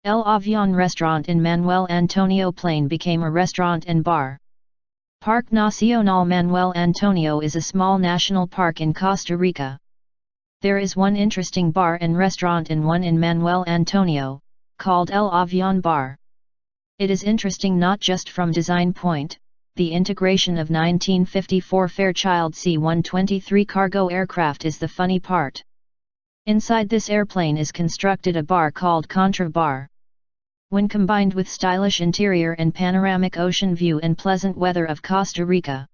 El Avion restaurant in Manuel Antonio Plain became a restaurant and bar. Parque Nacional Manuel Antonio is a small national park in Costa Rica. There is one interesting bar and restaurant and one in Manuel Antonio, called El Avion Bar. It is interesting not just from design point. The integration of 1954 Fairchild C-123 cargo aircraft is the funny part. Inside this airplane is constructed a bar called Contra Bar. When combined with stylish interior and panoramic ocean view and pleasant weather of Costa Rica,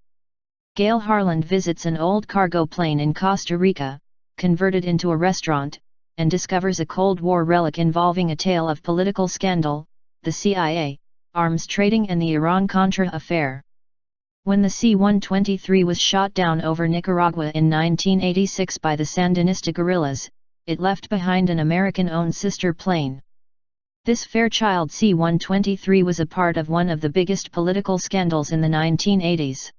Gail Harland visits an old cargo plane in Costa Rica, converted into a restaurant, and discovers a Cold War relic involving a tale of political scandal, the CIA, arms trading and the Iran-Contra Affair. When the C-123 was shot down over Nicaragua in 1986 by the Sandinista guerrillas, it left behind an American-owned sister plane. This Fairchild C-123 was a part of one of the biggest political scandals in the 1980s.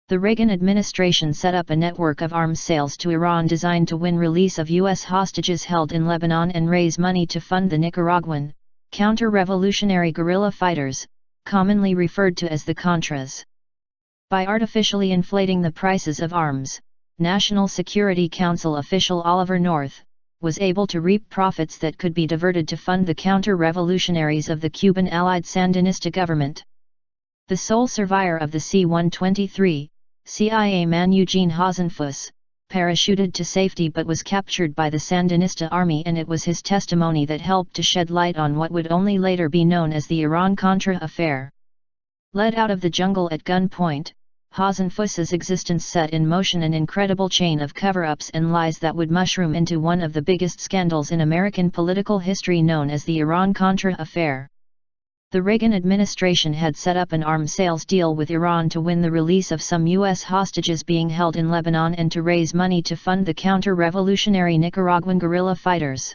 The Reagan Administration set up a network of arms sales to Iran designed to win release of U.S. hostages held in Lebanon and raise money to fund the Nicaraguan, counter-revolutionary guerrilla fighters, commonly referred to as the Contras. By artificially inflating the prices of arms, National Security Council official Oliver North was able to reap profits that could be diverted to fund the counter-revolutionaries of the Cuban allied Sandinista government. The sole survivor of the C-123, CIA man Eugene Hasenfuss, parachuted to safety but was captured by the Sandinista army, and it was his testimony that helped to shed light on what would only later be known as the Iran-Contra Affair. Led out of the jungle at gunpoint, Hasenfuss's existence set in motion an incredible chain of cover-ups and lies that would mushroom into one of the biggest scandals in American political history known as the Iran-Contra Affair. The Reagan administration had set up an arms sales deal with Iran to win the release of some U.S. hostages being held in Lebanon and to raise money to fund the counter-revolutionary Nicaraguan guerrilla fighters.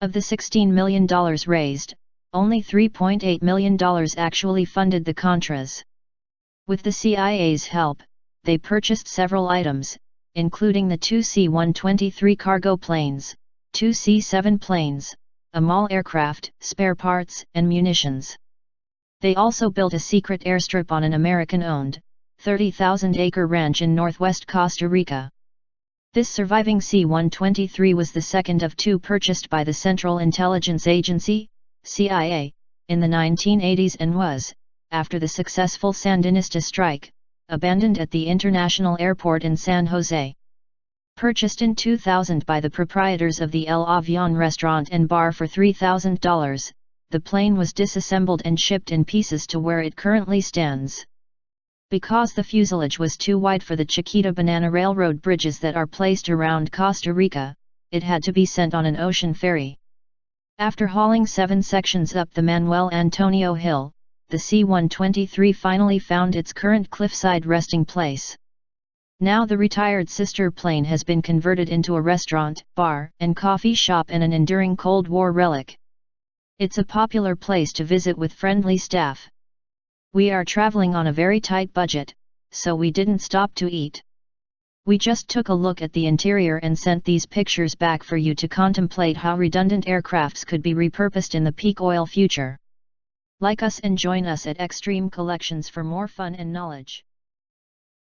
Of the $16 million raised, only $3.8 million actually funded the Contras. With the CIA's help, they purchased several items, including the two C-123 cargo planes, two C-7 planes, a MAL aircraft, spare parts, and munitions. They also built a secret airstrip on an American-owned, 30,000-acre ranch in northwest Costa Rica. This surviving C-123 was the second of two purchased by the Central Intelligence Agency, CIA, in the 1980s and was, after the successful Sandinista strike, abandoned at the International Airport in San Jose. Purchased in 2000 by the proprietors of the El Avion restaurant and bar for $3,000, the plane was disassembled and shipped in pieces to where it currently stands. Because the fuselage was too wide for the Chiquita Banana Railroad bridges that are placed around Costa Rica, it had to be sent on an ocean ferry. After hauling 7 sections up the Manuel Antonio Hill, the C-123 finally found its current cliffside resting place. Now the retired sister plane has been converted into a restaurant, bar, and coffee shop and an enduring Cold War relic. It's a popular place to visit with friendly staff. We are traveling on a very tight budget, so we didn't stop to eat. We just took a look at the interior and sent these pictures back for you to contemplate how redundant aircrafts could be repurposed in the peak oil future. Like us and join us at Extreme Collections for more fun and knowledge.